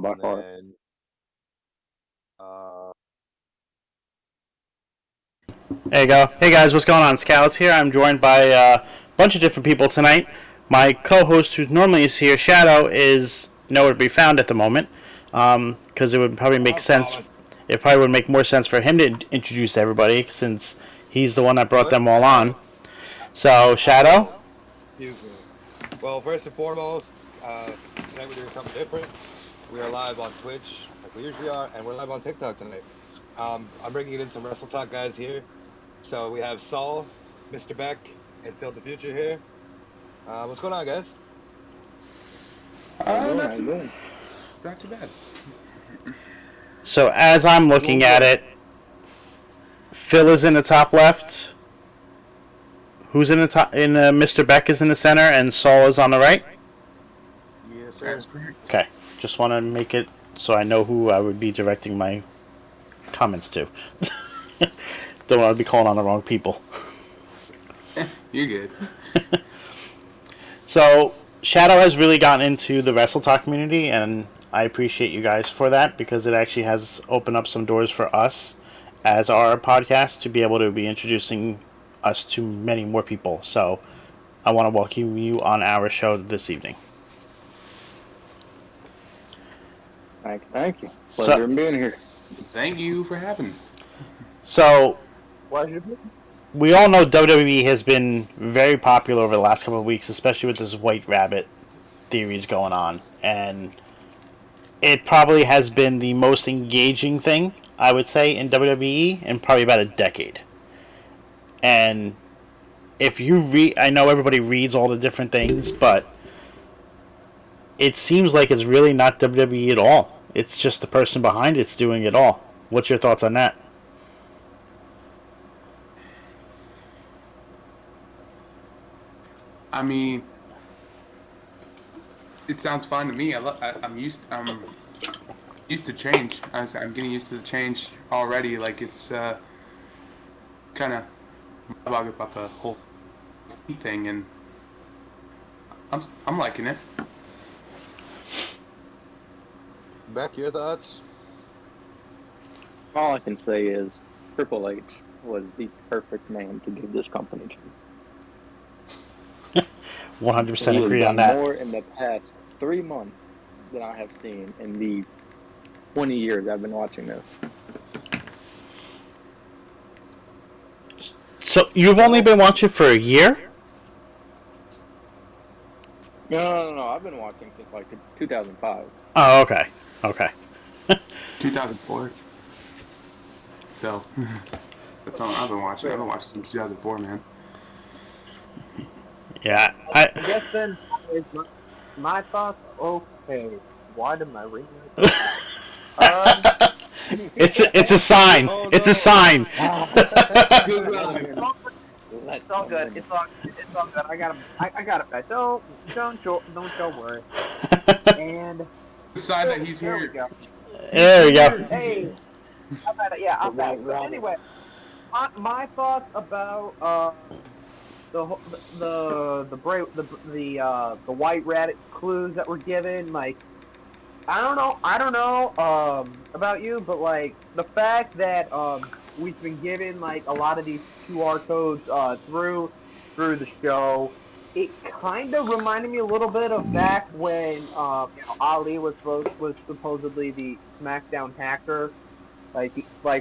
by and far. then uh, There you go. Hey guys, what's going on? Scouts here. I'm joined by a bunch of different people tonight. My co-host, who normally is here, Shadow, is nowhere to be found at the moment. Because it would probably make sense. Solid. It probably would make more sense for him to introduce everybody, since he's the one that brought What? them all All on. right. So, Shadow. Excuse me. Well, first and foremost, tonight we're doing something different. We are live on Twitch, like we usually are, and we're live on TikTok tonight. I'm bringing in some Wrestle Talk guys here. So we have Saul, Mr. Beck, and Phil the Future here. What's going on, guys? How you doing? Not How you too, doing? not too bad. So, as I'm looking at it, Phil is in the top left. Who's in the top? Mr. Beck is in the center, and Saul is on the right. Yes, sir. That's correct. Okay, just want to make it so I know who I would be directing my comments to. Don't want to be calling on the wrong people. You're good. So, Shadow has really gotten into the Wrestle Talk community, and I appreciate you guys for that because it actually has opened up some doors for us as our podcast to be able to be introducing us to many more people. So, I want to welcome you on our show this evening. Thank you. Pleasure So, in being here. Thank you for having me. so Pleasure. we all know WWE has been very popular over the last couple of weeks, especially with this White Rabbit theories going on, and it probably has been the most engaging thing I would say in WWE in probably about a decade. And if you read, I know everybody reads all the different things, but it seems like it's really not WWE at all. It's just the person behind it's doing it all. What's your thoughts on that? I mean, it sounds fine to me. I'm used to change. I'm getting used to the change already. Like it's kind of about the whole thing, and I'm liking it. Beck, your thoughts? All I can say is Triple H was the perfect man to give this company to. 100% He has agree on done that. more in the past 3 months than I have seen in the 20 years I've been watching this. So you've only been watching for a year? No. I've been watching since like 2005. Oh, okay. Okay. 2004. So that's all I've been watching. I've been watching since 2004, man. Yeah. I guess then is my thoughts. Okay, why did my ring? It's a sign. It's a sign. It's all good. It's all good. I got it back. Don't worry. And The sign that he's there we here. go. There we go. Hey, I'm back. But anyway, my thoughts about the White Rabbit clues that were given. Like, I don't know about you, but like the fact that we've been given like a lot of these QR codes through the show, it kind of reminded me a little bit of back when Ali was supposedly the SmackDown hacker. Like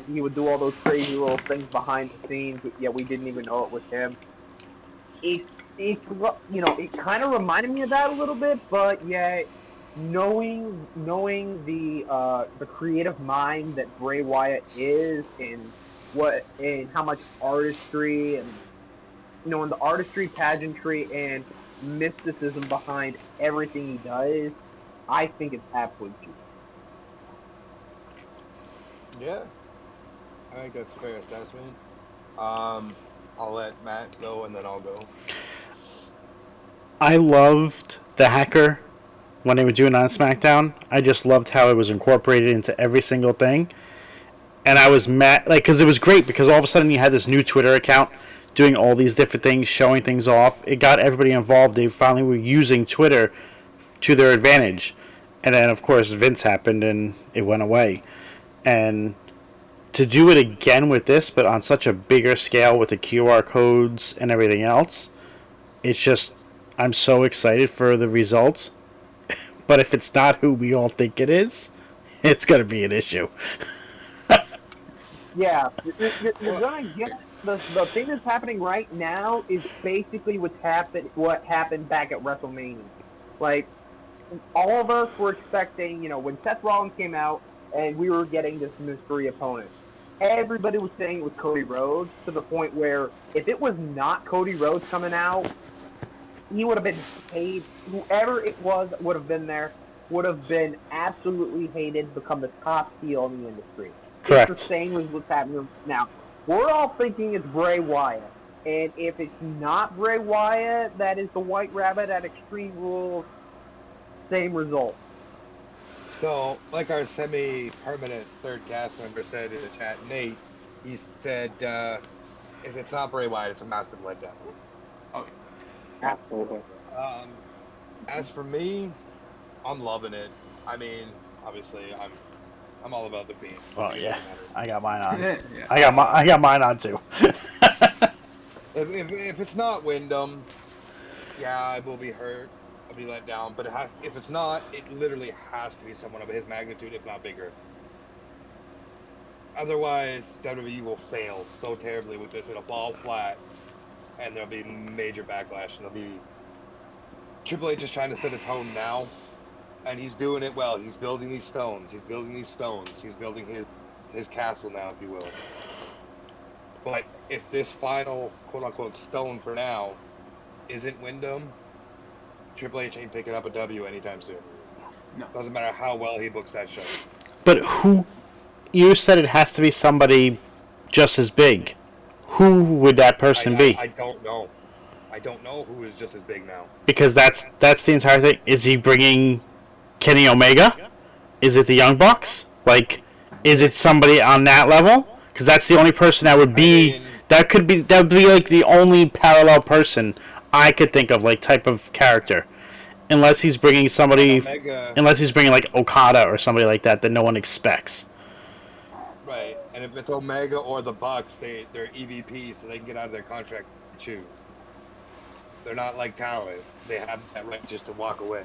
he would do all those crazy little things behind the scenes, but yeah, we didn't even know it was him. It it kind of reminded me of that a little bit, but yeah, knowing the creative mind that Bray Wyatt is, and how much artistry and and the artistry, pageantry, and mysticism behind everything he does, I think it's absolutely genius. Yeah, I think that's a fair assessment. I'll let Matt go and then I'll go. I loved the hacker when they were doing it on SmackDown. I just loved how it was incorporated into every single thing. And I was mad, like, because it was great, because all of a sudden you had this new Twitter account doing all these different things, showing things off. It got everybody involved. They finally were using Twitter to their advantage. And then, of course, Vince happened and it went away. And to do it again with this, but on such a bigger scale with the QR codes and everything else, it's just, I'm so excited for the results. But if it's not who we all think it is, it's going to be an issue. Yeah, you're gonna get the thing that's happening right now is basically what happened back at WrestleMania. Like all of us were expecting, when Seth Rollins came out and we were getting this mystery opponent. Everybody was saying it was Cody Rhodes to the point where if it was not Cody Rhodes coming out, he would have been paid. Whoever it was that would have been there would have been absolutely hated, become the top heel in the industry. Correct. It's the same as what's happening now. We're all thinking it's Bray Wyatt. And if it's not Bray Wyatt, that is the White Rabbit at Extreme Rules, same result. So, like our semi-permanent third cast member said in the chat, Nate, he said, if it's not Bray Wyatt, it's a massive letdown. Oh, Absolutely. As for me, I'm loving it. I mean, obviously, I'm all about the Fiend. Oh, yeah. I got mine on. yeah. I got mine on, too. If it's not Wyndham, yeah, I will be hurt. I'll be let down. But if it's not, it literally has to be someone of his magnitude, if not bigger. Otherwise, WWE will fail so terribly with this. It'll fall flat, and there'll be major backlash. And there'll be Triple H is trying to set a tone now, and he's doing it well. He's building these stones. He's building his castle now, if you will. But if this final quote-unquote stone for now isn't Wyndham, Triple H ain't picking up a W anytime soon. No. Doesn't matter how well he books that show. But who... You said it has to be somebody just as big. Who would that person be? I don't know. I don't know who is just as big now. Because that's the entire thing. Is he bringing Kenny Omega? Is it the Young Bucks? Like, is it somebody on that level? Because that's the only person that would be... That would be like the only parallel person I could think of, like, type of character. Unless he's bringing somebody... Unless he's bringing, like, Okada or somebody like that no one expects. Right, and if it's Omega or the Bucks, they're EVP, so they can get out of their contract and choose. They're not like talent. They have that right just to walk away.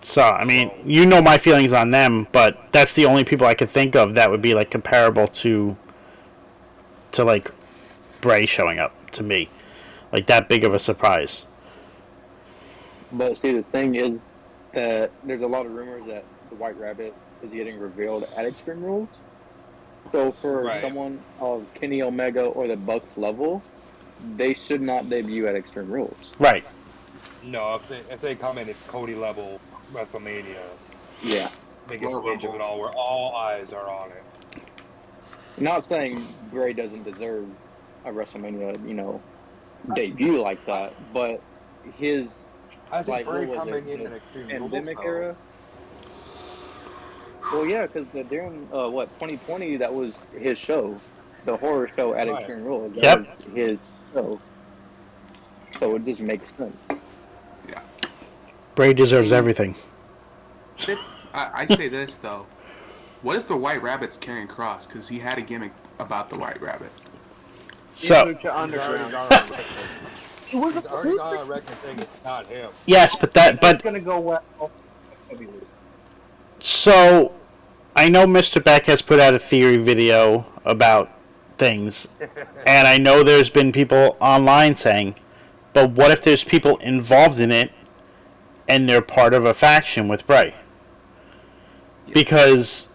So, I mean, you know my feelings on them, but that's the only people I could think of that would be, like, comparable to like, Bray showing up, to me. Like, that big of a surprise. But see, the thing is that there's a lot of rumors that the White Rabbit is getting revealed at Extreme Rules. So for someone of Kenny Omega or the Bucks level, they should not debut at Extreme Rules. Right. No, if they come in, it's Cody level WrestleMania. Yeah. Biggest stage of it all, where all eyes are on it. Not saying Bray doesn't deserve a WrestleMania, debut like that, but his I think Bray what was coming it, in Extreme pandemic Rules, era. Well, yeah, because during 2020, that was his show, the horror show at Extreme Rules. That was his show, so it just makes sense. Yeah. Bray deserves everything. I say this though. What if the White Rabbit's Karrion Kross? Because he had a gimmick about the White Rabbit. So he's already gone on record saying it's not him. yes, but It's gonna go well. So I know Mr. Beck has put out a theory video about things, and I know there's been people online saying, but what if there's people involved in it and they're part of a faction with Bray? Because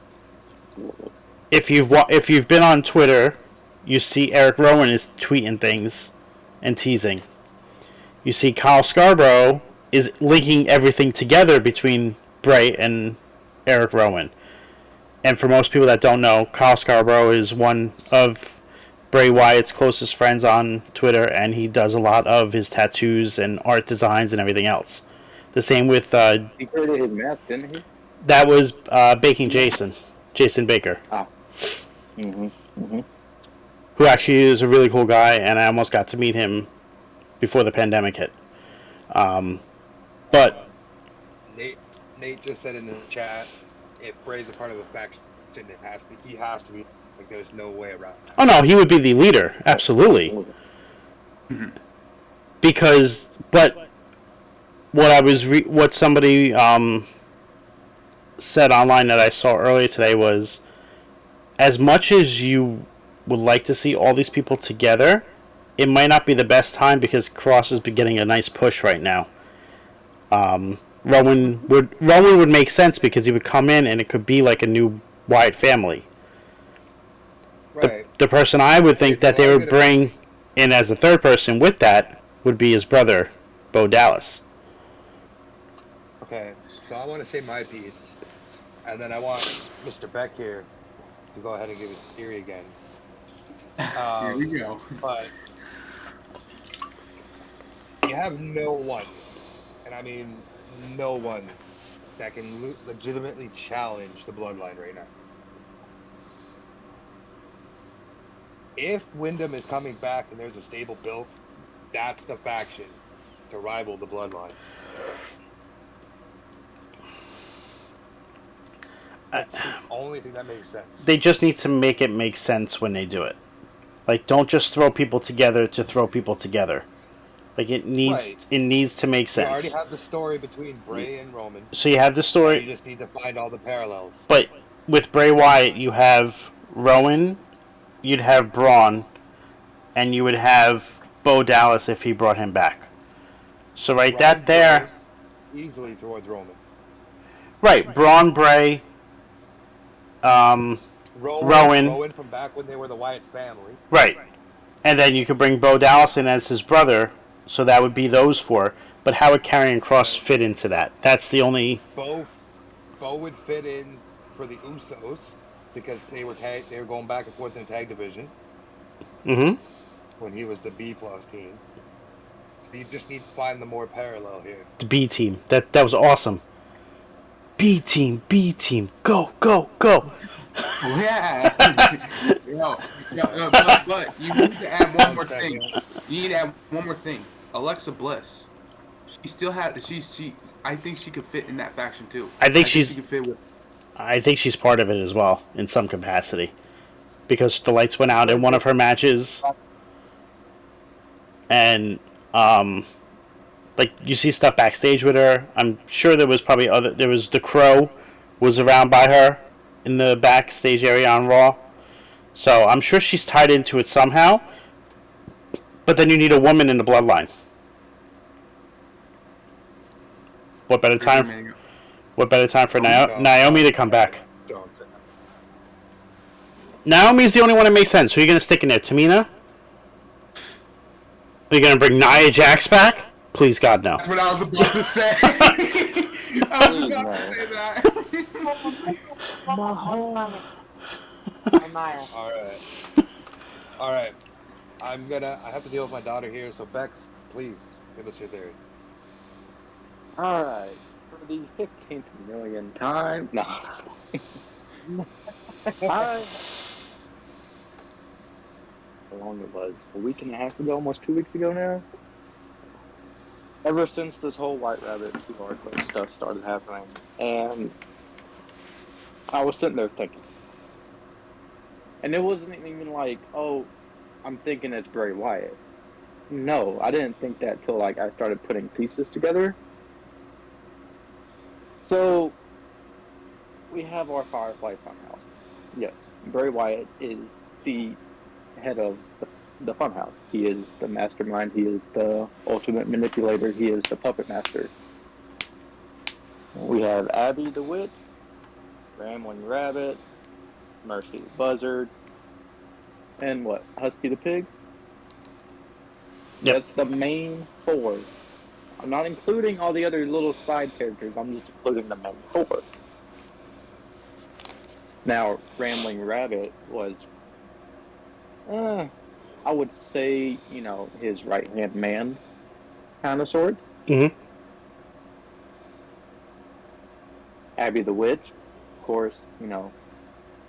if you've been on Twitter, you see Eric Rowan is tweeting things and teasing. You see Kyle Scarborough is linking everything together between Bray and Eric Rowan. And for most people that don't know, Kyle Scarborough is one of Bray Wyatt's closest friends on Twitter, and he does a lot of his tattoos and art designs and everything else. The same with... he created his mask, didn't he? That was Baking Jason Baker. Ah. Mm-hmm. Mm-hmm. Who actually is a really cool guy, and I almost got to meet him before the pandemic hit. But Nate just said in the chat, if Bray's a part of the faction, he has to be. Like, there's no way around that. Oh no, he would be the leader, absolutely. Because, but what somebody said online that I saw earlier today was, as much as you would like to see all these people together, it might not be the best time because Cross is getting a nice push right now. Rowan would make sense because he would come in and it could be like a new Wyatt family. Right. The person I would think that they would bring in as a third person with that would be his brother, Bo Dallas. Okay, so I want to say my piece, and then I want Mr. Beck here to go ahead and give his theory again. Here we go. But you have no one, and I mean no one, that can legitimately challenge the bloodline right now. If Wyndham is coming back and there's a stable build, that's the faction to rival the bloodline. That's the only thing that makes sense. They just need to make it make sense when they do it. Like, don't just throw people together to throw people together. Like, it needs to make sense. You already have the story between Bray and Roman. So you have the story. You just need to find all the parallels. But with Bray Wyatt, you have Rowan, you'd have Braun, and you would have Bo Dallas if he brought him back. So that there, easily towards Roman. Right, Braun, Bray, Rowan from back when they were the Wyatt family. Right, and then you could bring Bo Dallas in as his brother, so that would be those four. But how would Karrion Kross fit into that? That's the only. Bo would fit in for the Usos because they were going back and forth in the tag division. Mm-hmm. When he was the B+ team. So you just need to find the more parallel here. The B team. That was awesome. B team, go, go, go. Yeah. But you need to add one more thing. You need to add one more thing. Alexa Bliss. She still had she. I think she could fit in that faction too. I think she could fit with. I think she's part of it as well in some capacity, because the lights went out in one of her matches, and like you see stuff backstage with her. I'm sure there was probably other. There was the Crow was around by her in the backstage area on Raw, so I'm sure she's tied into it somehow. But then you need a woman in the bloodline. What better time? What better time for Naomi to come back? Don't say that. Naomi's the only one that makes sense. Who are you going to stick in there? Tamina? Are you going to bring Nia Jax back? Please, God, no. That's what I was about to say. I was about to say that. All right. I have to deal with my daughter here, so Bex, please give us your theory. All right. For the 15th million time. No. How long it was? A week and a half ago, almost 2 weeks ago now? Ever since this whole White Rabbit 2 hardcore stuff started happening, and I was sitting there thinking. And it wasn't even like, oh, I'm thinking it's Bray Wyatt. No, I didn't think that till like I started putting pieces together. So, we have our Firefly Funhouse. Yes, Bray Wyatt is the head of the Funhouse. He is the mastermind. He is the ultimate manipulator. He is the puppet master. We have Abby the Witch, Rambling Rabbit, Mercy the Buzzard, and what? Husky the Pig? Yep. That's the main four. I'm not including all the other little side characters. I'm just including the main four. Now, Rambling Rabbit was, I would say, his right-hand man, kind of sorts. Mm-hmm. Abby the Witch, of course,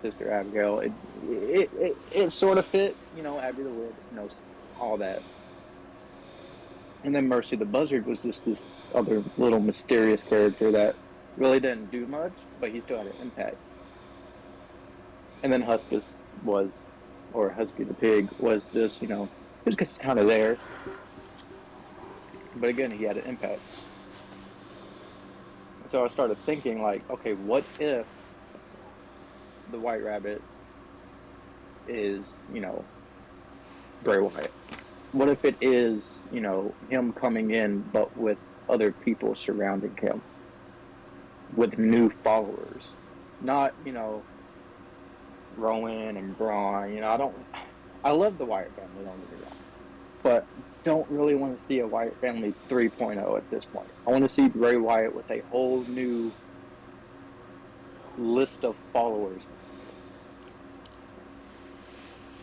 Sister Abigail. It sort of fit, Abby the Witch, all that. And then Mercy the Buzzard was just this other little mysterious character that really didn't do much, but he still had an impact. And then Husky the pig was just, he was just kind of there. But again, he had an impact. So I started thinking, like, okay, what if the White Rabbit is, Bray Wyatt? What if it is, him coming in, but with other people surrounding him, with new followers? Not, Rowan and Braun. I love the Wyatt family, don't get me wrong. But don't really want to see a Wyatt family 3.0 at this point. I want to see Bray Wyatt with a whole new list of followers.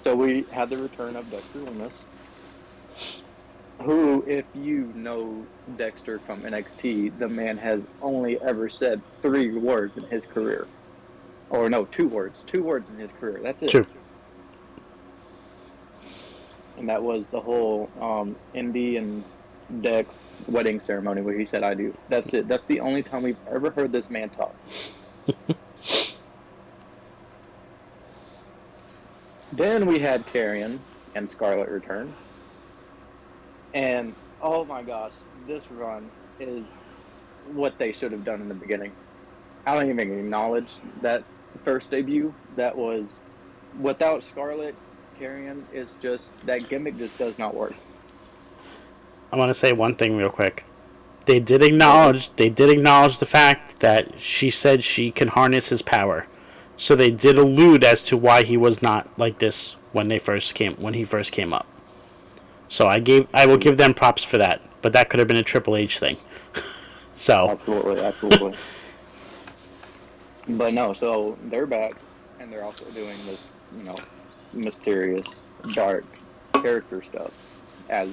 So we had the return of Dexter Lumis, who, if you know Dexter from NXT, the man has only ever said 3 words in his career. Or no, 2 words. 2 words in his career. That's it. True. And that was the whole Indy and Dex wedding ceremony where he said, "I do." That's it. That's the only time we've ever heard this man talk. Then we had Karrion and Scarlett return. And, oh my gosh, this run is what they should have done in the beginning. I don't even acknowledge that first debut. That was, without Scarlett, Karrion is just, that gimmick just does not work. I want to say one thing real quick. They did acknowledge the fact that she said she can harness his power. So they did allude as to why he was not like this when he first came up. So I will give them props for that. But that could have been a Triple H thing. So Absolutely. But no, so they're back, and they're also doing this, mysterious, dark character stuff, as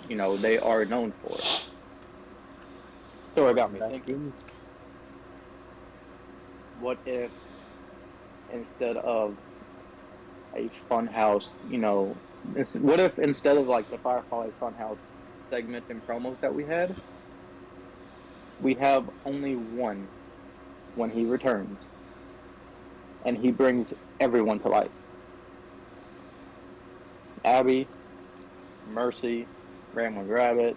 they are known for. So it got me thinking, what if instead of a funhouse, what if instead of like the Firefly Funhouse segment and promos that we had, we have only one when he returns, and he brings everyone to life. Abby, Mercy, Ramblin' Rabbit,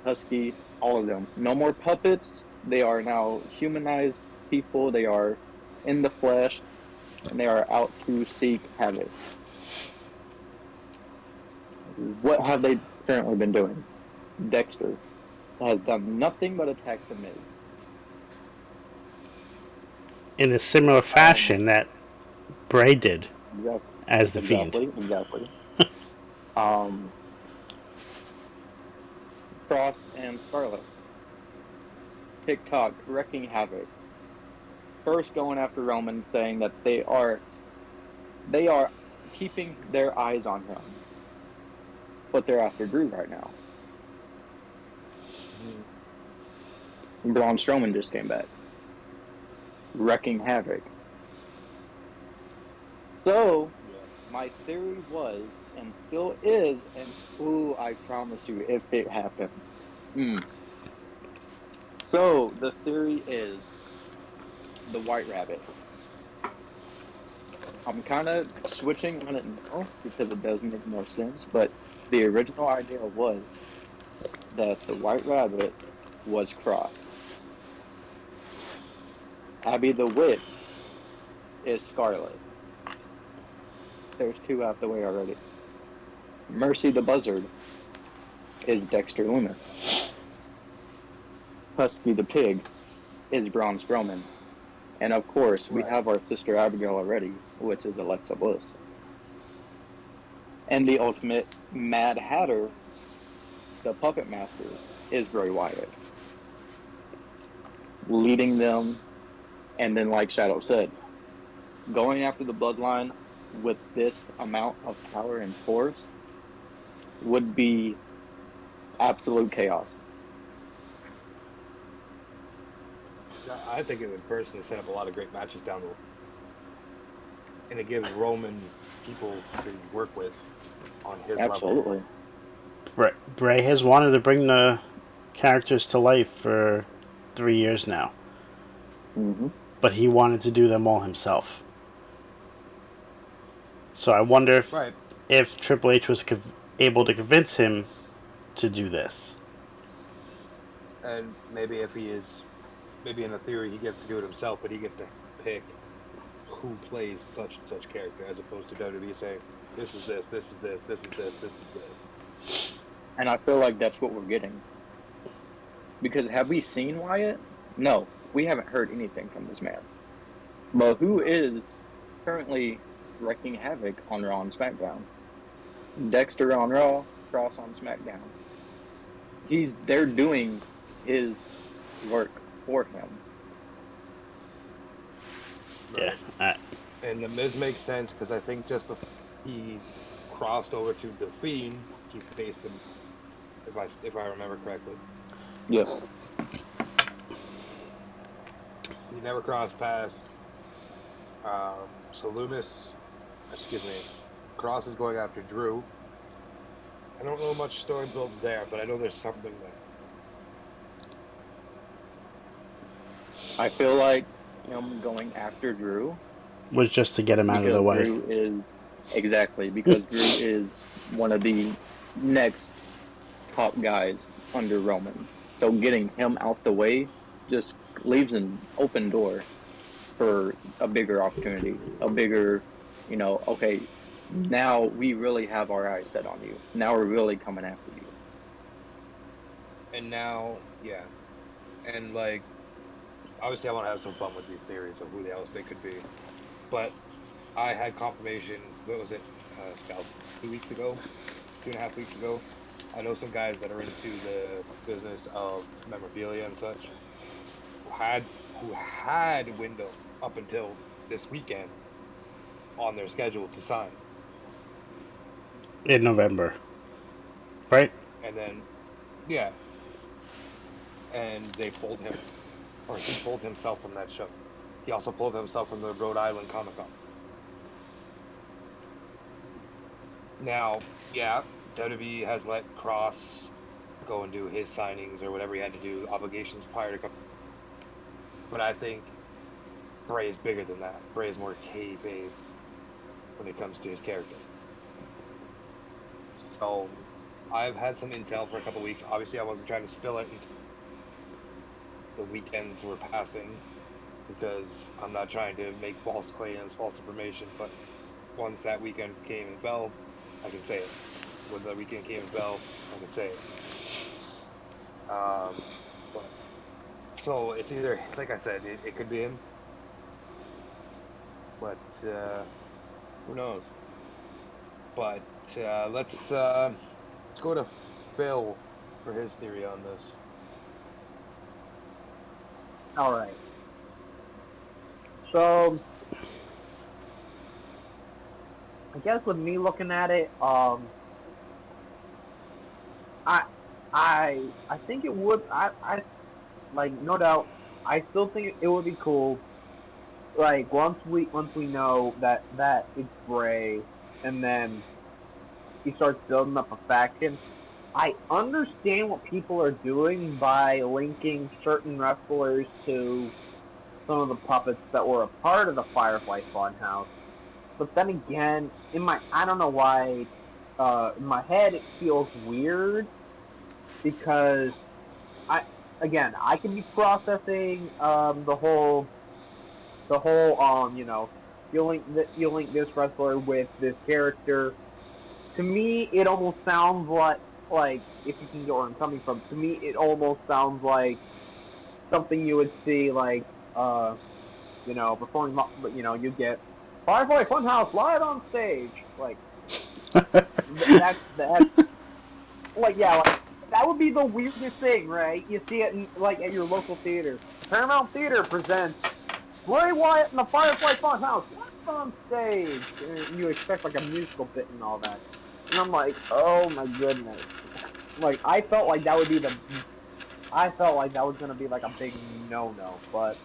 Husky, all of them. No more puppets. They are now humanized people. They are in the flesh, and they are out to seek havoc. What have they currently been doing? Dexter has done nothing but attack the Miz. In a similar fashion that Bray did as the Fiend. Exactly. Cross and Scarlett. Tik Tok wrecking havoc. First going after Roman, saying that they are keeping their eyes on him, but they're after Drew right now. Braun Strowman just came back, wrecking havoc. So, my theory was, and still is, and ooh, I promise you, if it happened. So, the theory is the White Rabbit. I'm kind of switching on it now because it does make more sense, but the original idea was that the White Rabbit was Cross. Abby the Witch is Scarlet. There's 2 out the way already. Mercy the Buzzard is Dexter Lumis. Husky the Pig is Braun Strowman. And of course, we have our sister Abigail already, which is Alexa Bliss. And the ultimate Mad Hatter, the Puppet Master, is Bray Wyatt. Leading them, and then like Shadow said, going after the Bloodline with this amount of power and force would be absolute chaos. I think it would personally set up a lot of great matches down the road. And it gives Roman people to work with on his level. Bray has wanted to bring the characters to life for 3 years now. Mm-hmm. but he wanted to do them all himself. So I wonder if Triple H was able to convince him to do this. And maybe if he is, maybe in a theory he gets to do it himself, but he gets to pick who plays such and such character, as opposed to WWE saying, this is this, this is this, this is this, this is this. And I feel like that's what we're getting. Because have we seen Wyatt? No, we haven't heard anything from this man. But who is currently wreaking havoc on Raw and SmackDown? Dexter on Raw, Cross on SmackDown. They're doing his work for him. Right. Yeah. And the Miz makes sense because I think just before he crossed over to The Fiend, he faced him, if I remember correctly. Yes. He never crossed past. So Cross is going after Drew. I don't know much story built there, but I know there's something there. I feel like him going after Drew Was just to get him out of the way. Because Drew is one of the next top guys under Roman. So getting him out the way just leaves an open door for a bigger opportunity, a bigger, okay, now we really have our eyes set on you. Now we're really coming after you. And now, yeah. And, like, obviously I want to have some fun with these theories of who the else they could be. But I had confirmation, what was it, Scouts, 2.5 weeks ago. I know some guys that are into the business of memorabilia and such who had window up until this weekend on their schedule to sign. In November. Right? And then, yeah. And they pulled him. Or he pulled himself from that show. He also pulled himself from the Rhode Island Comic Con. Now, yeah, WWE has let Cross go and do his signings or whatever he had to do, obligations prior to come. But I think Bray is bigger than that. Bray is more kayfabe when it comes to his character. So, I've had some intel for a couple weeks. Obviously, I wasn't trying to spill it until the weekends were passing because I'm not trying to make false claims, false information. But once that weekend came and fell, I can say it. When the weekend came and fell, I can say it. So it's either, like I said, it could be him, but who knows? But let's go to Phil for his theory on this. All right. So, I guess with me looking at it, I think it would. I like, no doubt. I still think it would be cool. Like once we know that it's Bray, and then he starts building up a faction. I understand what people are doing by linking certain wrestlers to some of the puppets that were a part of the Firefly Funhouse. But then again, I don't know why, in my head it feels weird because I can be processing the whole you link this wrestler with this character. To me, it almost sounds like if you can get where I'm coming from. To me, it almost sounds like something you would see before you get Firefly Funhouse live on stage. Like that's like that would be the weirdest thing, right? You see it at your local theater. Paramount Theater presents Bray Wyatt and the Firefly Funhouse live on stage. And you expect like a musical bit and all that. And I'm like, oh my goodness. Like I felt like that was gonna be like a big no-no, but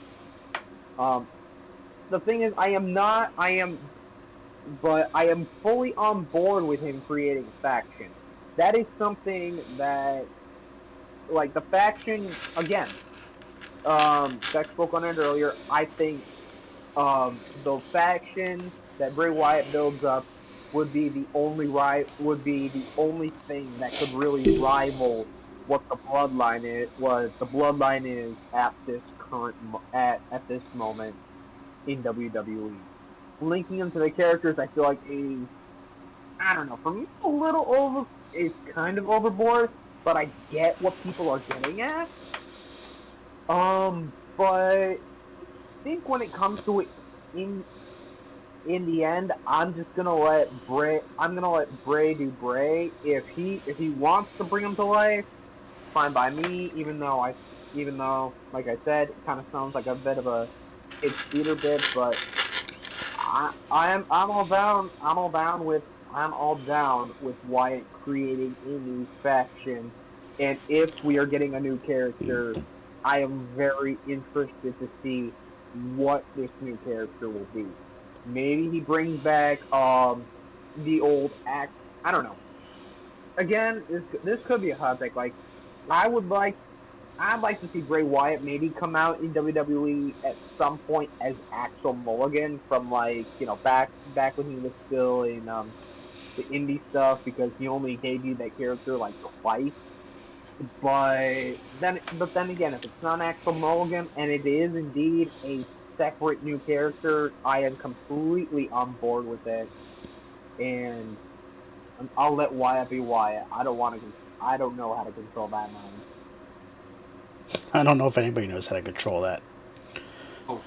the thing is, I am fully on board with him creating a faction. That is something that, like, the faction, again, Beck spoke on it earlier. I think the faction that Bray Wyatt builds up would be the only thing that could really rival what the bloodline is at this at this moment in WWE. Linking them to the characters, I feel like is, I don't know, for me it's a little over. It's kind of overboard, but I get what people are getting at. But I think when it comes to it, in in the end, I'm just gonna let Bray. I'm gonna let Bray do Bray. If he wants to bring him to life, fine by me. Even though like I said, it kind of sounds like a bit of a it's theater bit, but I'm all down. I'm all down with Wyatt creating a new faction, and if we are getting a new character, I am very interested to see what this new character will be. Maybe he brings back the old act. I don't know. Again, this could be a hot take. Like I would like I'd like to see Bray Wyatt maybe come out in WWE at some point as Axel Mulligan from like back when he was still in the indie stuff, because he only debuted that character like twice. But then again, if it's not Axel Mulligan and it is indeed a separate new character, I am completely on board with it, and I'll let Wyatt be Wyatt. I don't want to. I don't know how to control that mind. I don't know if anybody knows how to control that. Oh,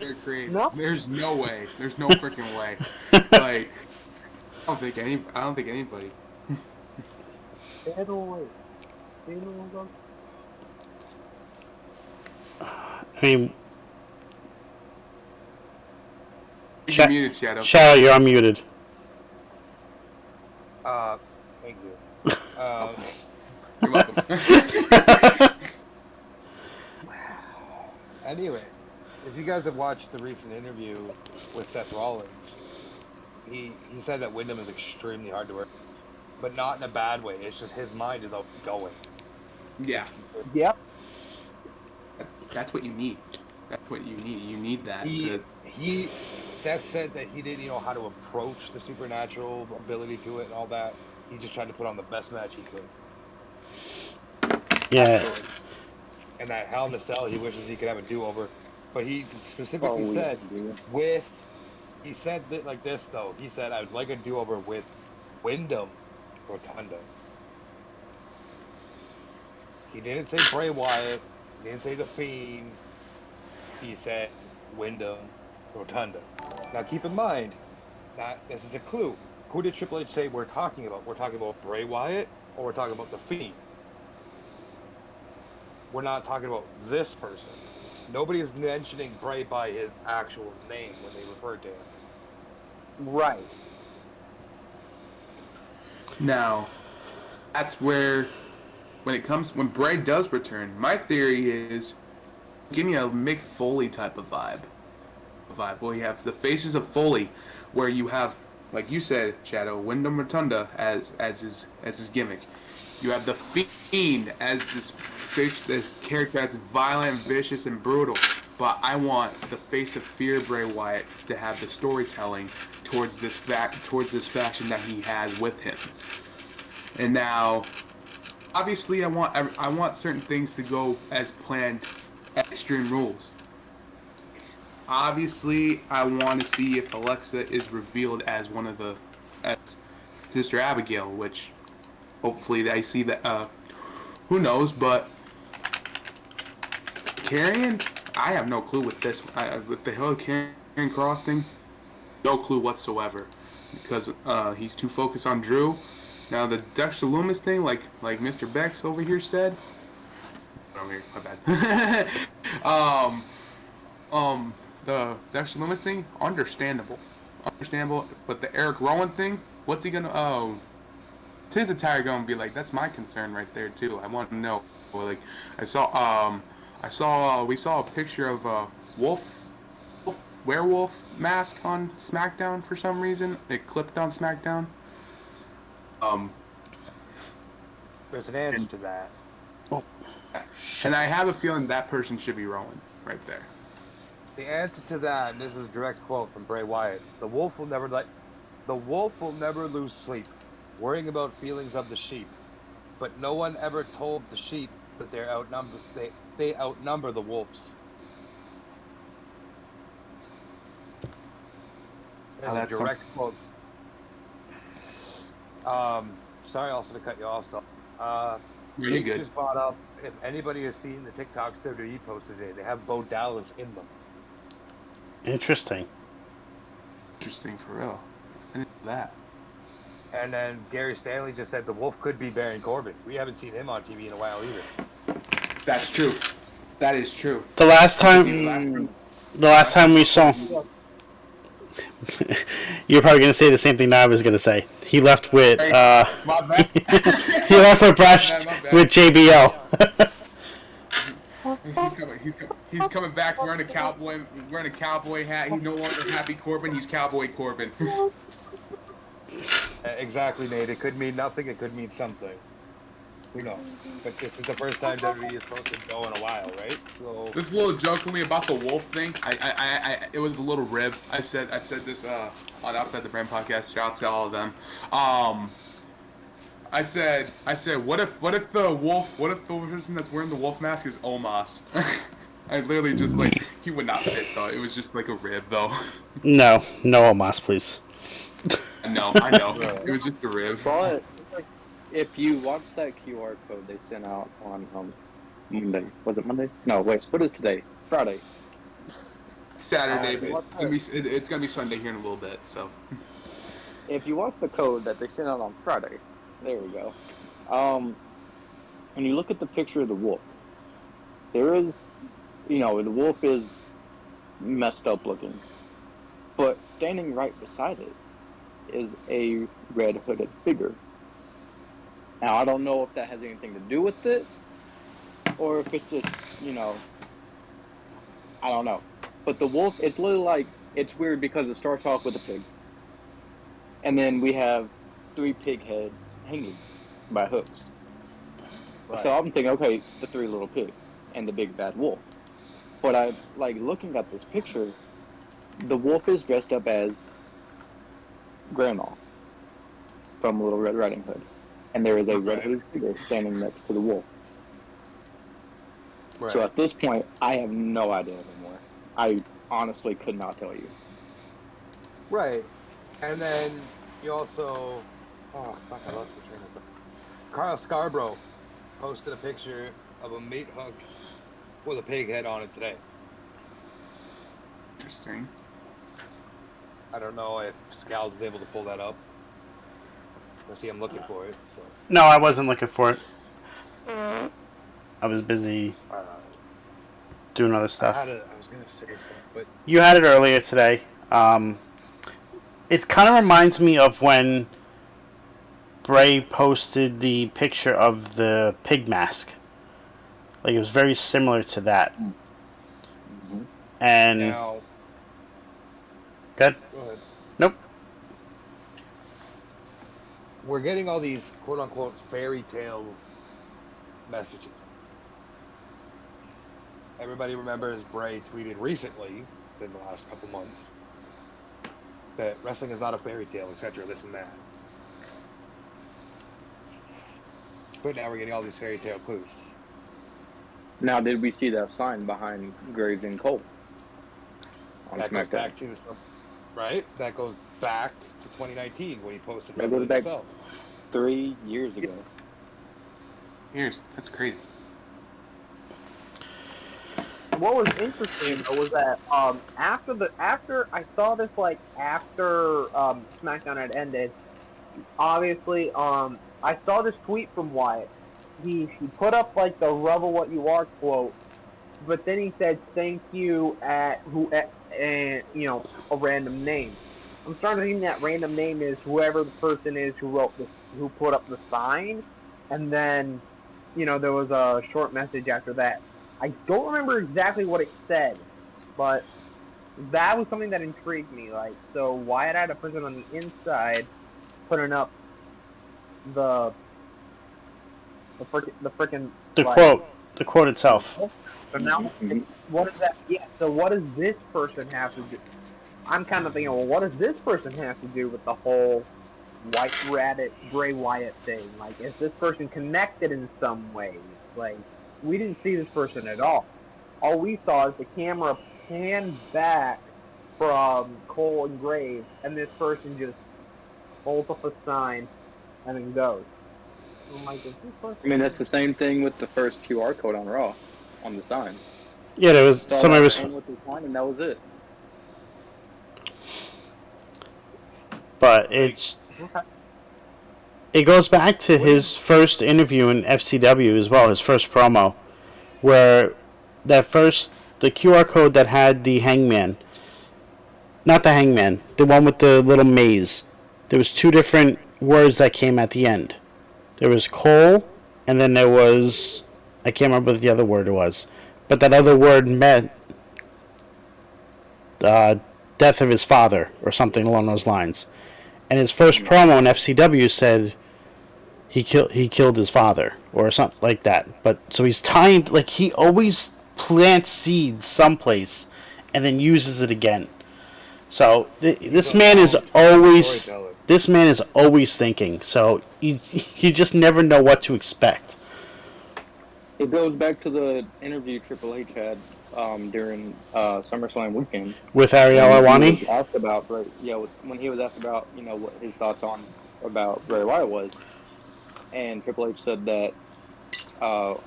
they're creative. No. There's no way. There's no freaking way. Like, I don't think anybody. I mean, You're muted, Shadow. Shadow, you're unmuted. Thank you. You're welcome. Anyway, if you guys have watched the recent interview with Seth Rollins, he said that Wyndham is extremely hard to work with, but not in a bad way. It's just his mind is outgoing. Yeah. Yep. That's what you need. That's what you need. You need that. Seth said that he didn't know how to approach the supernatural ability to it and all that. He just tried to put on the best match he could. Yeah. And that Hell in a Cell, he wishes he could have a do-over. But he specifically said he said that like this though. He said, I would like a do-over with Wyndham Rotunda. He didn't say Bray Wyatt. He didn't say The Fiend. He said Wyndham Rotunda. Now keep in mind that this is a clue. Who did Triple H say we're talking about? We're talking about Bray Wyatt, or we're talking about The Fiend? We're not talking about this person. Nobody is mentioning Bray by his actual name when they refer to him. Right. Now, that's where, when Bray does return, my theory is, give me a Mick Foley type of vibe. Well, you have the Faces of Foley, where you have, like you said, Shadow, Wyndham Rotunda as his gimmick. You have the Fiend as this character that's violent, vicious, and brutal. But I want the Face of Fear Bray Wyatt to have the storytelling towards this faction that he has with him. And now, obviously, I want certain things to go as planned at Extreme Rules. Obviously, I want to see if Alexa is revealed as as Sister Abigail, which hopefully I see that. Who knows? But Karrion, I have no clue with this. With the whole Karrion Cross thing, no clue whatsoever, because he's too focused on Drew. Now the Dexter Loomis thing, like Mr. Bex over here said. Over here, my bad. The Dexter Loomis thing, understandable, but the Eric Rowan thing, what's he gonna? Oh, his attire gonna be like? That's my concern right there too. I want to know. Like, we saw a picture of a werewolf mask on SmackDown for some reason. It clipped on SmackDown. There's an answer to that. And I have a feeling that person should be rolling right there. The answer to that, and this is a direct quote from Bray Wyatt: the wolf will never lose sleep, worrying about feelings of the sheep. But no one ever told the sheep that they outnumber the wolves. That's a direct quote. Sorry also to cut you off, Saul. Really good. Just brought up, if anybody has seen the TikToks WWE posted today, they have Bo Dallas in them. Interesting. Interesting for real. I didn't know that. And then Gary Stanley just said the wolf could be Baron Corbin. We haven't seen him on TV in a while either. That's true. That is true. The last time we saw. You're probably gonna say the same thing that I was gonna say. He left with he left with with JBL. He's coming back wearing a cowboy hat. He's no longer Happy Corbin. He's Cowboy Corbin. Exactly, Nate. It could mean nothing. It could mean something. Who knows? But this is the first time WWE has posted Bo in a while, right? So this is a little jokingly about the wolf thing. It was a little rib. I said this on Outside the Brand podcast. Shout out to all of them. I said, what if the person that's wearing the wolf mask is Omos? I literally just he would not fit though. It was just like a rib though. No Omos, please. No, I know. It was just a rib. But if you watch that QR code they sent out on Monday, was it Monday? No, wait. What is today? Friday. Saturday. It's gonna be Sunday here in a little bit. So. If you watch the code that they sent out on Friday, there we go. When you look at the picture of the wolf, there is, the wolf is messed up looking, but standing right beside it is a red hooded figure. Now, I don't know if that has anything to do with it, or if it's just, I don't know. But the wolf, it's literally it's weird because it starts off with a pig. And then we have 3 pig heads hanging by hooks. Right. So I'm thinking, okay, the 3 little pigs and the big bad wolf. But I looking at this picture, the wolf is dressed up as Grandma from Little Red Riding Hood. And there is a red-hooded figure standing next to the wolf. Right. So at this point, I have no idea anymore. I honestly could not tell you. Right. And then you also... Oh, fuck, I lost my train of thought. Carl Scarborough posted a picture of a meat hook with a pig head on it today. Interesting. I don't know if Scals is able to pull that up. I see I'm looking for it. So. No, I wasn't looking for it. I was busy doing other stuff. I was going to say something, but... You had it earlier today. It kind of reminds me of when Bray posted the picture of the pig mask. It was very similar to that. Mm-hmm. And... Now... Good? Go ahead. Nope. We're getting all these quote-unquote fairy tale messages. Everybody remembers Bray tweeted recently, in the last couple months, that wrestling is not a fairy tale, etc., this and that. But now we're getting all these fairy tale clues. Now, did we see that sign behind Graves and Cole? That goes back to some... Right? That goes back to 2019 when he posted that goes back himself. 3 years ago. Years. That's crazy. What was interesting though was that after I saw this after SmackDown had ended, obviously I saw this tweet from Wyatt. He put up the "Rebel What You Are" quote, but then he said thank you and a random name. I'm starting to think that random name is whoever the person is who put up the sign, and then there was a short message after that. I don't remember exactly what it said, but that was something that intrigued me. So Wyatt had a person on the inside putting up the quote. The quote itself. So now, what does that? Yeah. So what does this person have to do? I'm kind of thinking, well, what does this person have to do with the whole White Rabbit, Bray Wyatt thing? Like, is this person connected in some way? Like, we didn't see this person at all. All we saw is the camera pan back from Cole and Graves, and this person just holds up a sign and then goes. I'm like, is this person? I mean, that's the same thing with the first QR code on Raw, on the sign. Yeah, there was Saw somebody that was. man with the sign, and that was it. But it goes back to his first interview in FCW as well, his first promo, where the QR code that had the hangman, not the hangman, the one with the little maze. There was two different words that came at the end. There was Cole, and then there was, I can't remember what the other word was, but that other word meant death of his father or something along those lines. And his first promo in FCW said he killed his father or something like that. But so he's tying, like, he always plants seeds someplace and then uses it again. So this man is always thinking. So you just never know what to expect. It goes back to the interview Triple H had during SummerSlam weekend with Ariel Helwani. When he was asked about what his thoughts about Bray Wyatt was, and Triple H said that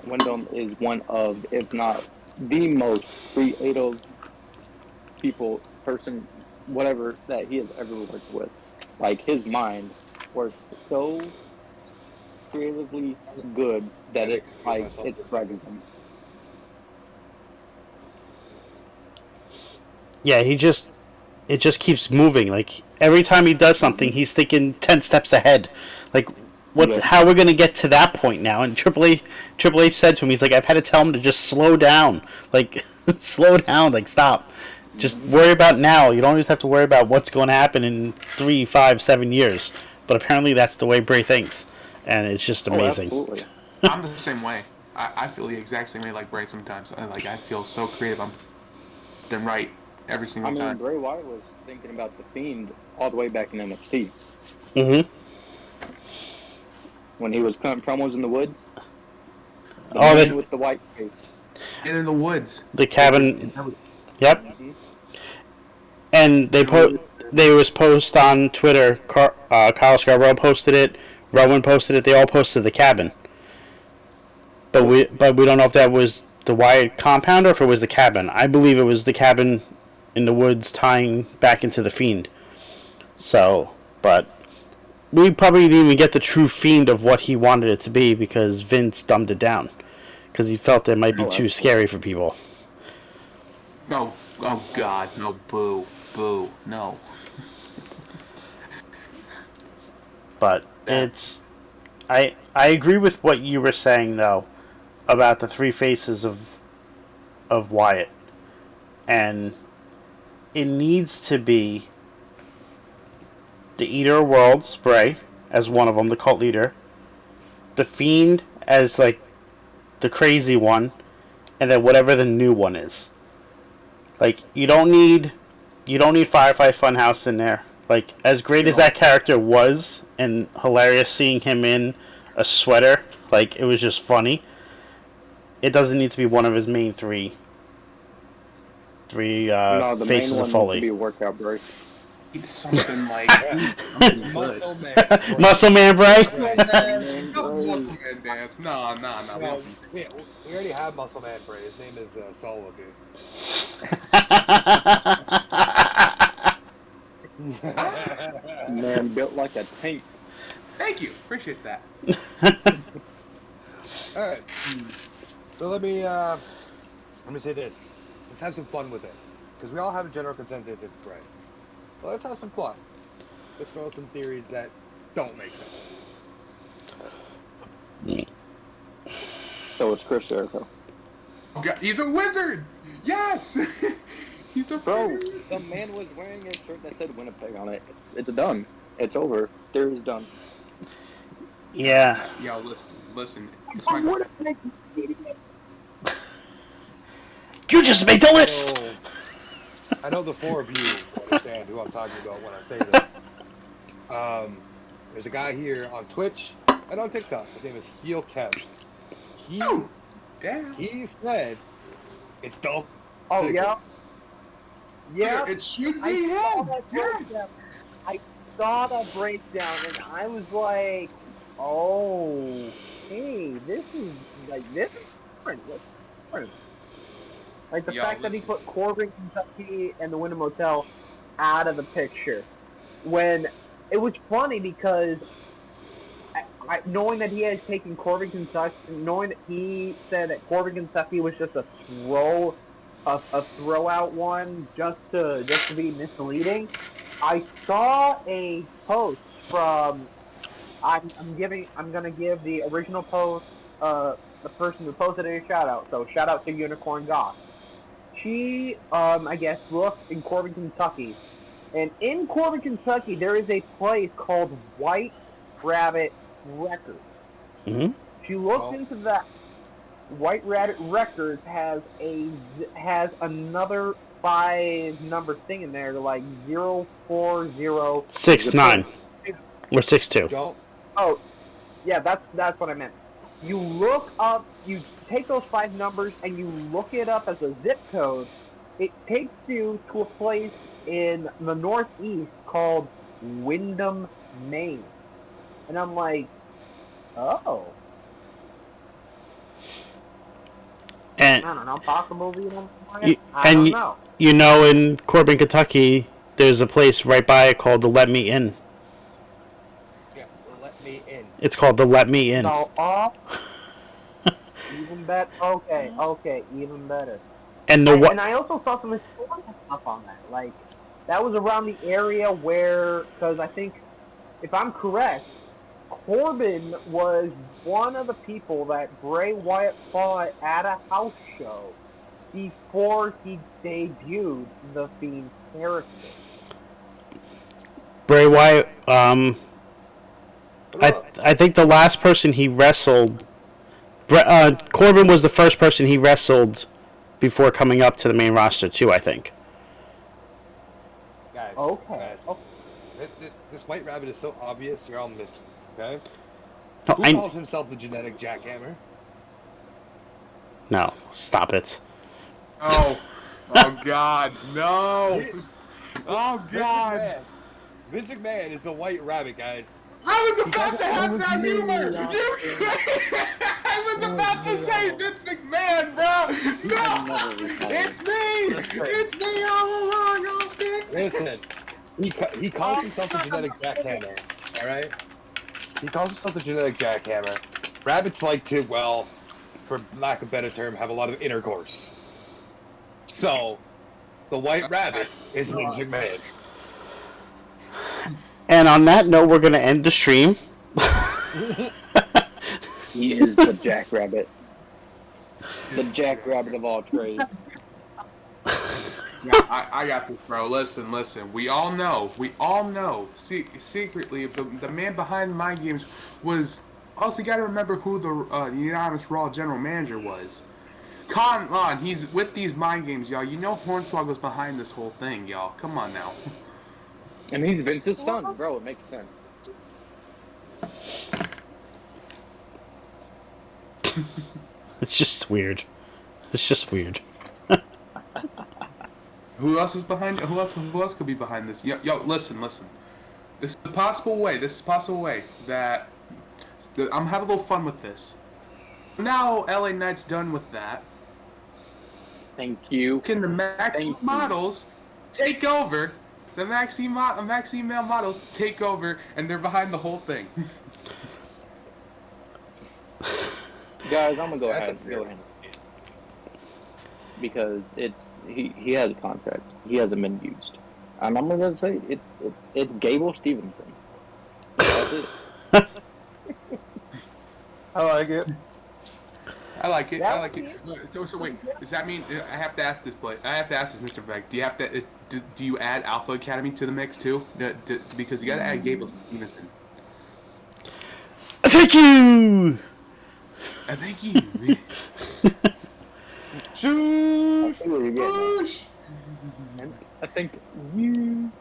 Wyndham is one of, if not the most creative person, whatever, that he has ever worked with. Like, his mind works so creatively good that it's frightening him. Yeah, it just keeps moving. Like, every time he does something, he's thinking 10 steps ahead. Like, how we're going to get to that point now. And Triple H said to him, he's like, I've had to tell him to just slow down. Like, slow down. Like, stop. Just worry about now. You don't always have to worry about what's going to happen in 3, 5, 7 years. But apparently that's the way Bray thinks. And it's just amazing. Absolutely. I'm the same way. I feel the exact same way like Bray sometimes. I feel so creative. I'm then right every single time. Bray Wyatt was thinking about the Fiend all the way back in NXT. Mm-hmm. When he was cutting promos in the woods. The man with the white face. And in the woods. The cabin. Yep. Mm-hmm. And they was post on Twitter. Kyle Scarborough posted it. Rowan posted it. They all posted the cabin. But we don't know if that was the Wyatt compound or if it was the cabin. I believe it was the cabin in the woods tying back into the Fiend. So, but we probably didn't even get the true Fiend of what he wanted it to be because Vince dumbed it down because he felt it might be too scary for people. Oh God, no, boo, no. But I agree with what you were saying though about the three faces of Wyatt, and it needs to be the Eater of Worlds, Bray, as one of them, the cult leader, the Fiend as like the crazy one, and then whatever the new one is. Like, you don't need Firefly Funhouse in there. Like, as great as that character was, and hilarious seeing him in a sweater, like, it was just funny. It doesn't need to be one of his main three the faces main one of Foley. Needs to be a workout break. It's something like Muscle Man. Muscle Man, Bray. Muscle Man dance. No. Well, we already have Muscle Man Bray. His name is Saul, Man built like a tank. Thank you. Appreciate that. All right. So let me say this. Let's have some fun with it, because we all have a general consensus it's Bray. Well, let's have some fun. Let's throw out some theories that don't make sense. So it's Chris Jericho. Oh God, he's a wizard. Yes. He's a Bro, the man was wearing a shirt that said Winnipeg on it. It's done. It's over. Theory's done. Yeah. Yo, listen. just made the list. I know the four of you understand who I'm talking about when I say this. There's a guy here on Twitch and on TikTok. His name is Heel Kev. He said it's dope. Oh yeah. Yeah. It should I be saw him. that Yes. breakdown. I saw that breakdown and I was like, oh, hey, this is different. That's different. Like the fact that he put Corbin, Kentucky, and the Wyndham Hotel out of the picture. When it was funny because knowing that he had taken Corbin, Kentucky, knowing that he said that Corbin, Kentucky was just a throw out one just to be misleading. I saw a post from I'm gonna give the original post the person who posted it a shout out. So shout out to Unicorn Goth. She I guess looked in Corbin, Kentucky, and in Corbin, Kentucky there is a place called White Rabbit Records. Mm-hmm. She looked into that. White Rabbit Records has another 5-number thing in there, like 04069 or 62. Oh, yeah, that's what I meant. You look up, you take those 5 numbers and you look it up as a zip code. It takes you to a place in the Northeast called Windham, Maine, and I'm like, oh. And I don't know, possibly. I don't know. You know, in Corbin, Kentucky, there's a place right by it called the Let Me In. Yeah, Let Me In. It's called the Let Me In. So, even better. Okay, even better. And and I also saw some historical stuff on that. Like, that was around the area where, because I think, if I'm correct, Corbin was one of the people that Bray Wyatt fought at a house show before he debuted the Fiend character. Bray Wyatt, I think the last person he wrestled, Corbin was the first person he wrestled before coming up to the main roster too, I think. Guys, this White Rabbit is so obvious, you're all missing, okay? No, Who calls himself the genetic jackhammer? No, stop it. Oh God, no! Oh God! Vince McMahon is the White Rabbit, guys. I was about to have that humor. I was about to say Vince McMahon, bro. No, it's me. It's me all along, Austin. Listen, he calls himself the genetic jackhammer. All right. He calls himself the genetic jackhammer. Rabbits like to, well, for lack of a better term, have a lot of intercourse. So, the White Rabbit is Vince McMahon. And on that note, we're going to end the stream. He is the Jackrabbit. The Jackrabbit of all trades. Yeah, I got this, bro. Listen. We all know, secretly, the man behind the mind games was. Also, you got to remember who the unanimous Raw general manager was. Come on, he's with these mind games, y'all. You know Hornswoggle's behind this whole thing, y'all. Come on now. And he's Vince's son, bro. It makes sense. It's just weird. Who else is behind? Who else could be behind this? Yo, listen. This is a possible way. That I'm having a little fun with this. Now LA Knight's done with that. Thank you. Can the Maxi models take over? The Maxi male models take over, and they're behind the whole thing. Guys, I'm gonna go ahead. Because he has a contract. He hasn't been used, and I'm gonna say it's Gable Stevenson. That's it. I like it. So wait, does that mean I have to ask this, Mr. Beck? Do you have to? Do you add Alpha Academy to the mix too? Because you got to add Gable Stevenson. Thank you. Thank you. Shoosh! And I think you.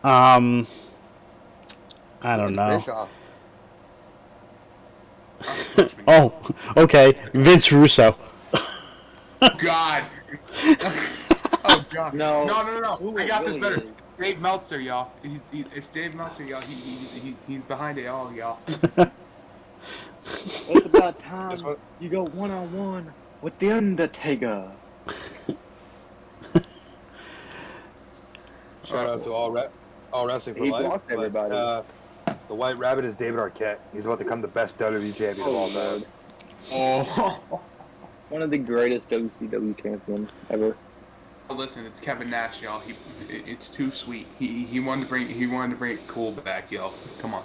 I don't know. Fish off. Oh, okay. Vince Russo. God. Oh God. No. No. I got this Really better. is. Dave Meltzer, y'all. It's Dave Meltzer, y'all. He's behind it all, y'all. It's about time That's what- you go one-on-one with the Undertaker. Shout out to all wrestling for He life. lost but, everybody. the White Rabbit is David Arquette. He's about to become the best WWE champion of all time. Lord. Oh. One of the greatest WCW champions ever. Listen, it's Kevin Nash, y'all. It's too sweet. He wanted to bring it cool back, y'all. Come on.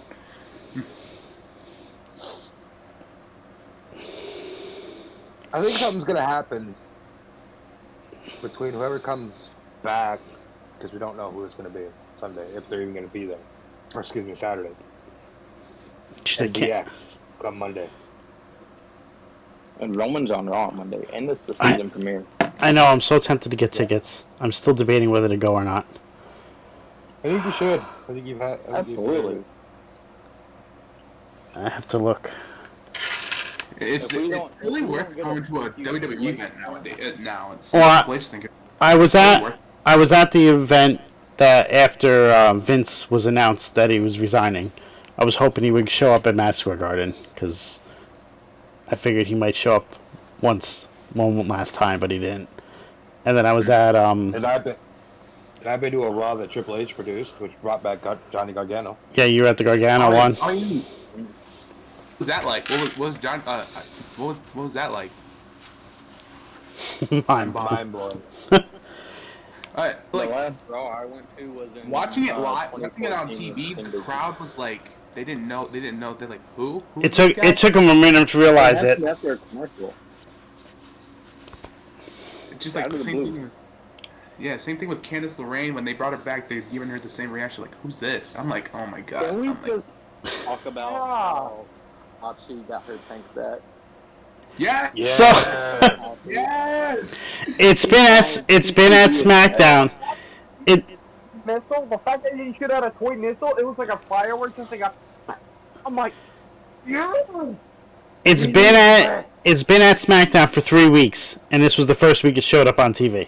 I think something's gonna happen between whoever comes back, because we don't know who it's gonna be Sunday, if they're even gonna be there. Or excuse me, Saturday. They And can't- DX come Monday. And Roman's on Raw on Monday, and it's the season premiere. I know. I'm so tempted to get tickets. I'm still debating whether to go or not. I think you should. I think you've had. Absolutely. I have to look. It's If we don't- it's really if we worth don't get going to a few WWE late event nowadays. Now it's Well, place thinking. I was at the event that after Vince was announced that he was resigning. I was hoping he would show up at Madison Square Garden because I figured he might show up one last time, but he didn't. And then I was at And I've been to a Raw that Triple H produced, which brought back Johnny Gargano. yeah, you were at the Gargano one. What was that like? What was John? What was that like? Mind Mind blowing. Like The last Raw I went to was in watching it live, watching it on 2014 TV. in The crowd was like, they didn't know. They're like, who? It took him a minute to realize it. After a commercial. It's just like Out the of the same blue. thing. Yeah, same thing with Candice LeRae. When they brought her back, they given her the same reaction. Like, who's this? I'm like, oh my god. Can we I'm like, just talk about how she got her tank back? yeah. So Yes. it's been at SmackDown. Missile. The fact that he shoot out a toy missile, it was like a firework, just like a. I'm like, yeah. It's been at SmackDown for 3 weeks, and this was the first week it showed up on TV.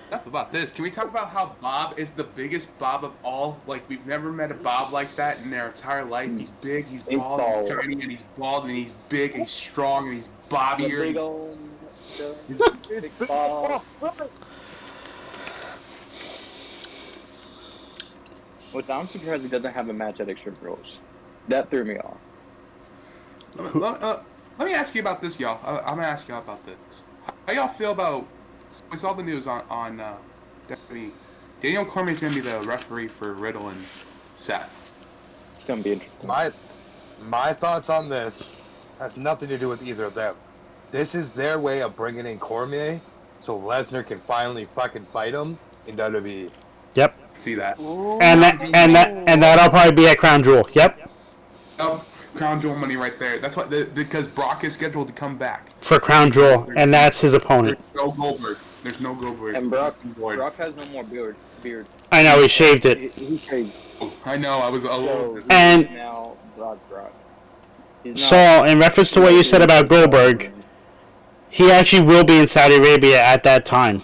Enough about this. Can we talk about how Bob is the biggest Bob of all? Like, we've never met a Bob like that in their entire life. He's big, he's He's bald, tall. he's shiny, and he's bald, and he's big, and he's strong, and he's The bobbier. big old big ball. Which I'm surprised he doesn't have a match at Extreme Rules. That threw me off. Let me ask you about this, y'all. I'm gonna ask y'all about this. How y'all feel about? We saw the news on WWE. Daniel Cormier's gonna be the referee for Riddle and Seth. It's gonna be interesting. My thoughts on this has nothing to do with either of them. This is their way of bringing in Cormier so Lesnar can finally fucking fight him in WWE. Yep. See that? And that'll probably be at Crown Jewel. Yep. Oh, Crown Jewel money right there. That's what because Brock is scheduled to come back. For Crown Jewel, and that's his opponent. There's no Goldberg. There's no Goldberg. And Brock has no more beard. I know he shaved it. He shaved. I know. I was a little. So And- he's now Brock. He's not- Saul, in reference to what you said about Goldberg, he actually will be in Saudi Arabia at that time.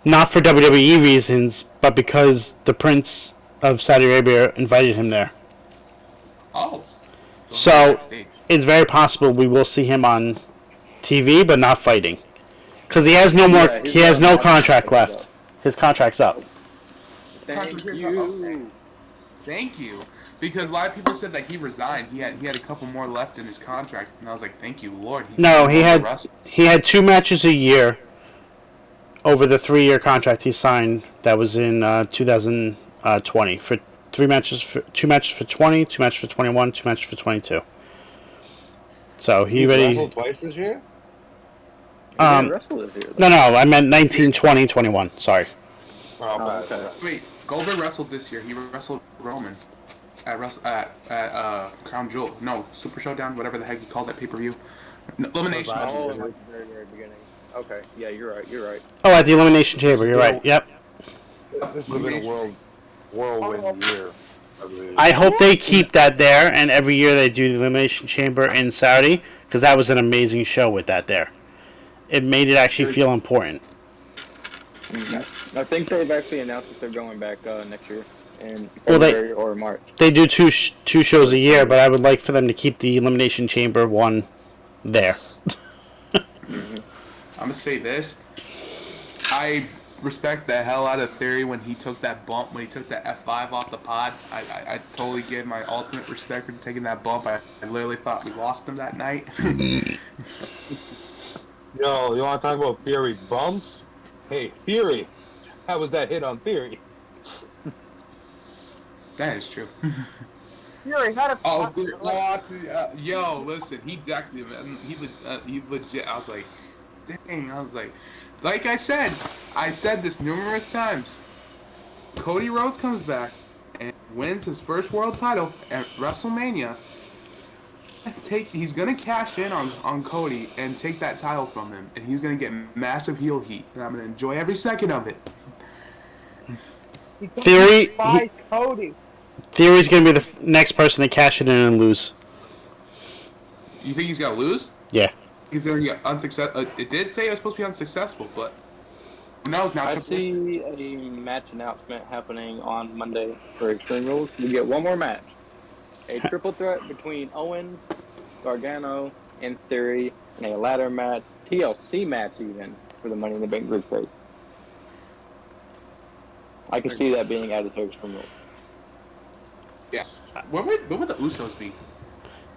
Not for WWE reasons, but because the Prince of Saudi Arabia invited him there. Oh. So Backstage. it's very possible we will see him on TV, but not fighting, because he has no more. Yeah, he's He has got no a contract contract left. His contract's up. Thank Okay. you. Thank you. Because a lot of people said that he resigned. He had a couple more left in his contract, and I was like, "Thank you, Lord." He's No, no he longer had wrestling. he had 2 matches a year over the 3-year contract he signed. That was in 2020 for 2 matches for 20, 2 matches for 21, 2 matches for 22. So he He's already. wrestled twice this year? He didn't wrestle this year, No, I meant 19, 20, 21. Sorry. Oh, though. bad. Okay. Wait, Goldberg wrestled this year. He wrestled Roman at Crown Jewel. No, Super Showdown, whatever the heck you call that pay-per-view. Elimination. Oh, like the very, very beginning. Okay, yeah, you're right. You're right. Oh, at the Elimination Chamber. You're right. Yep. This has been a whirlwind year. I hope they keep that there, and every year they do the Elimination Chamber in Saudi, because that was an amazing show with that there. It made it actually feel important. Mm-hmm. I think they've actually announced that they're going back next year in Well, February or March. They do two shows a year, but I would like for them to keep the Elimination Chamber one there. Mm-hmm. I'm gonna say this. I respect the hell out of Theory when he took that bump, when he took that F5 off the pod. I totally give my ultimate respect for taking that bump. I literally thought we lost him that night. Yo, you want to talk about Theory bumps? Hey, Theory, how was that hit on Theory? That is true. Fury had a. Yo, listen, he decked him. He legit. I was like, dang. I was like I said this numerous times. Cody Rhodes comes back and wins his first world title at WrestleMania. He's gonna cash in on Cody and take that title from him, and he's gonna get massive heel heat, and I'm gonna enjoy every second of it. Cody. Theory's going to be the next person to cash it in and lose. You think he's gonna lose? Yeah. He's gonna get unsuccessful. It did say it was supposed to be unsuccessful, but no. Now I see a match announcement happening on Monday for Extreme Rules. We get one more match. A triple threat between Owens, Gargano, and Theory in a ladder match, TLC match even, for the Money in the Bank group phase. I can see that being added to Extreme Rules. Yeah. What would the Usos be?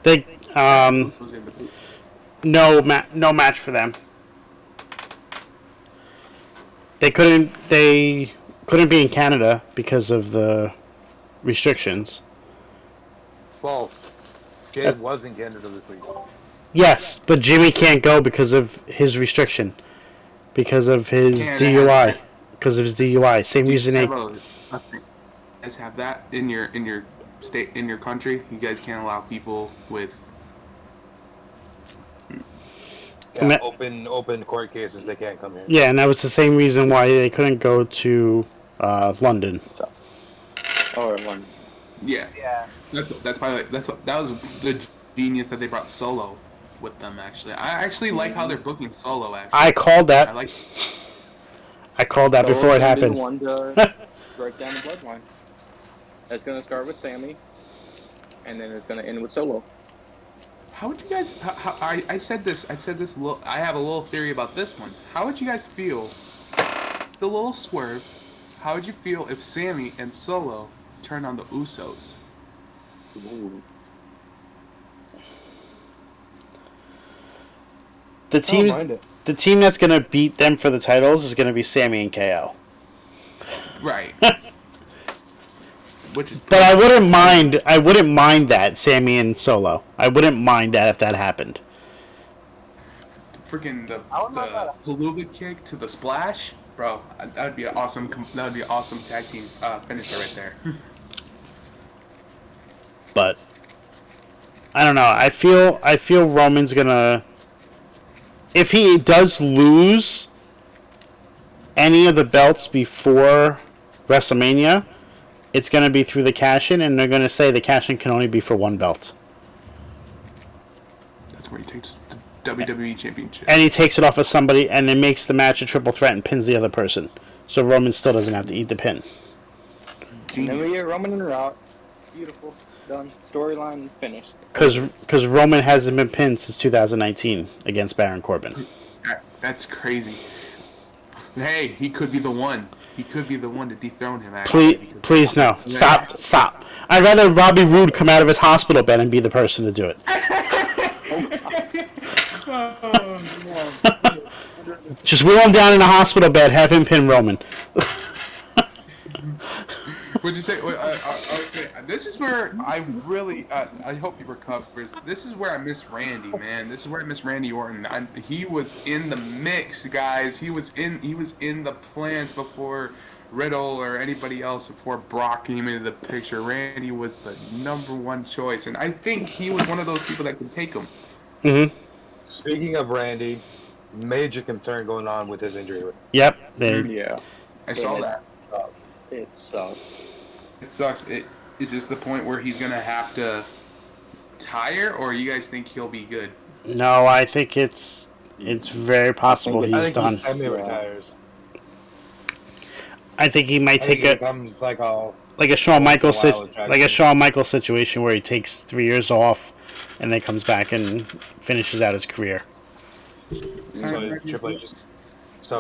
They Usos in the boot. no match for them. They couldn't be in Canada because of the restrictions. False. Jay was in Canada this week. Yes, but Jimmy can't go because of his restriction. Because of his DUI. Because of his DUI. Same reason they guys have that in your state, in your country. You guys can't allow people with open court cases. They can't come here. Yeah, and that was the same reason why they couldn't go to London. Or London. Yeah. That's probably that was the genius that they brought Solo with them. Actually, I actually like how they're booking Solo. Actually, I called that. I called that Solo's before it gonna be happened. the one to break down the bloodline. It's going to start with Sammy, and then it's going to end with Solo. How would you guys? I said this. I have a little theory about this one. How would you guys feel? The little swerve. How would you feel if Sammy and Solo turn on the Usos? Ooh. The team that's gonna beat them for the titles is gonna be Sammy and KO. Right. Which is. But I wouldn't mind that Sammy and Solo. I wouldn't mind that if that happened. Freaking the Palooza kick to the splash, bro. That would be an awesome. That would be an awesome tag team finisher right there. But I don't know. I feel Roman's gonna. If he does lose any of the belts before WrestleMania, it's going to be through the cash-in, and they're going to say the cash-in can only be for one belt. That's where he takes the WWE Championship. And he takes it off of somebody, and it makes the match a triple threat and pins the other person. So Roman still doesn't have to eat the pin. And then we get Roman and Rock. Beautiful. Done. Storyline finished. Because Roman hasn't been pinned since 2019 against Baron Corbin. That's crazy. Hey, he could be the one. He could be the one to dethrone him, actually. Please no. Stop. I'd rather Robbie Roode come out of his hospital bed and be the person to do it. Just wheel him down in a hospital bed, have him pin Roman. Would you say? I would say this is where I really. I hope he recovers. This is where I miss Randy, man. This is where I miss Randy Orton. He was in the mix, guys. He was in the plans before Riddle or anybody else, before Brock came into the picture. Randy was the #1 choice, and I think he was one of those people that could take him. Mm-hmm. Speaking of Randy, major concern going on with his injury. Yep. Yeah. I saw that. It sucks. It sucks. Is this the point where he's gonna have to retire, or you guys think he'll be good? No, I think it's very possible I he's I think done. he semi-retires. I think he might I think take it becomes like a Shawn Michaels attraction. situation where he takes 3 years off and then comes back and finishes out his career. So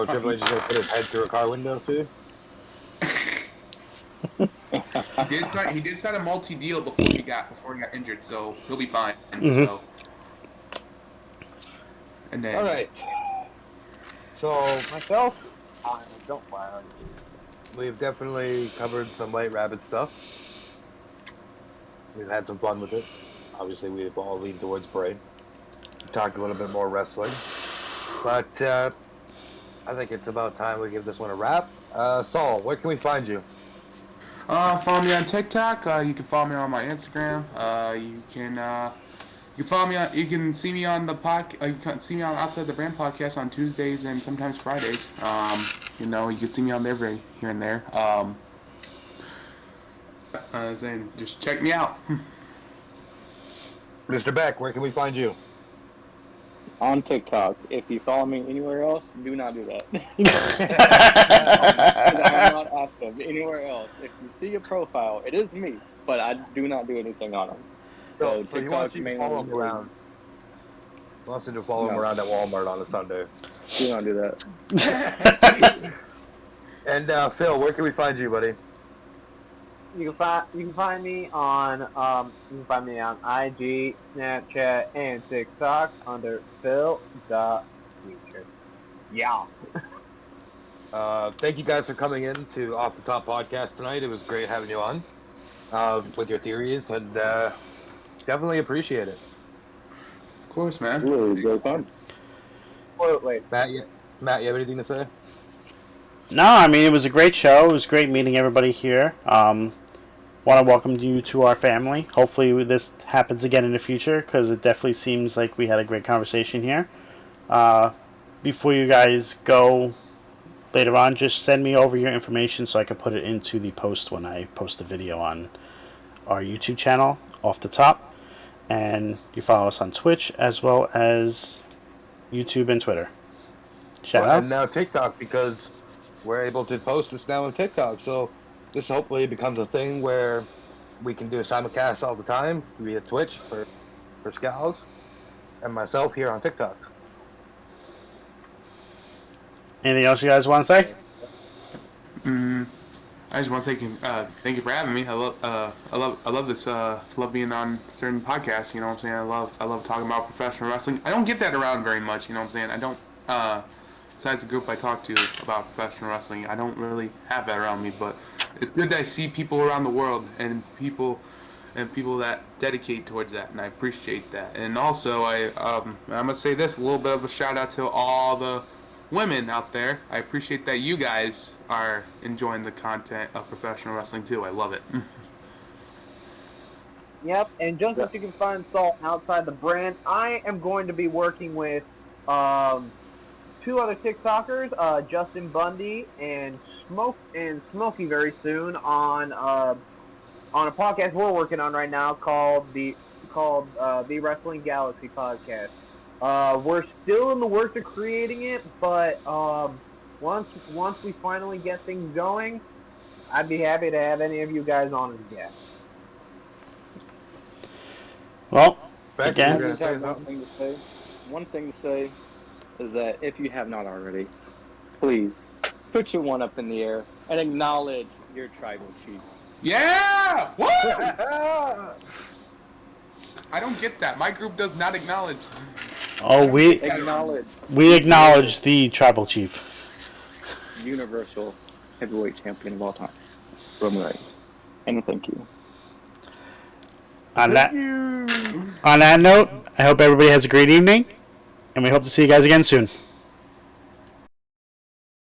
Triple H is going to put his head through a car window too. He did sign a multi-deal before he got injured, so he'll be fine. Mhm. So, and then All right. So Myself, I don't plan. we've definitely covered some White Rabbit stuff. We've had some fun with it. Obviously, we've all leaned towards Bray. We talked a little bit more wrestling, but I think it's about time we give this one a wrap. Saul, where can we find you? follow me on TikTok. You can follow me on my Instagram. You can follow me on. You can see me on the you can see me on Outside the Brand podcast on Tuesdays and sometimes Fridays. You can see me on there here and there. Saying just check me out. Mr. Beck, where can we find you? On TikTok. If you follow me anywhere else, do not do that. I'm not active anywhere else. If you see a profile, it is me, but I do not do anything on them. So he wants you to follow him around. He wants you to follow him around at Walmart on a Sunday. Do not do that. And Phil, where can we find you, buddy? You can find me on IG, Snapchat, and TikTok under Phil.Future. Yeah. Thank you guys for coming in to Off the Top podcast tonight. It was great having you on with your theories, and definitely appreciate it. Of course, man. Really great fun. Wait. Matt, you have anything to say? No, I mean, it was a great show. It was great meeting everybody here. Want to welcome you to our family. Hopefully this happens again in the future, because it definitely seems like we had a great conversation here. Before you guys go later on, just send me over your information so I can put it into the post when I post the video on our YouTube channel, Off the Top. And you follow us on Twitch as well as YouTube and Twitter. Shout out. And now TikTok, because we're able to post this now on TikTok. So this hopefully becomes a thing where we can do a simulcast all the time via Twitch for Scowls and myself here on TikTok. Anything else you guys want to say? I just want to say thank you for having me. I love this. Love being on certain podcasts. You know what I'm saying? I love talking about professional wrestling. I don't get that around very much. You know what I'm saying? I don't. Besides the group I talk to about professional wrestling, I don't really have that around me. But it's good that I see people around the world and people that dedicate towards that, and I appreciate that. And also, I must say this: a little bit of a shout out to all the women out there. I appreciate that you guys are enjoying the content of professional wrestling too. I love it. Yep, and just as you can find Saul outside the brand, I am going to be working with 2 other TikTokers, Justin Bundy and Smokey very soon on a podcast we're working on right now called the Wrestling Galaxy podcast. We're still in the works of creating it, but once we finally get things going, I'd be happy to have any of you guys on as guests. Well, Beck, again, you're I gonna just say have something? one thing to say is that if you have not already, please put your one up in the air and acknowledge your tribal chief. Yeah! Woo! I don't get that. My group does not acknowledge. oh, we acknowledge the tribal chief. Universal heavyweight champion of all time, Roman Reigns. And thank you. On that note, I hope everybody has a great evening, and we hope to see you guys again soon.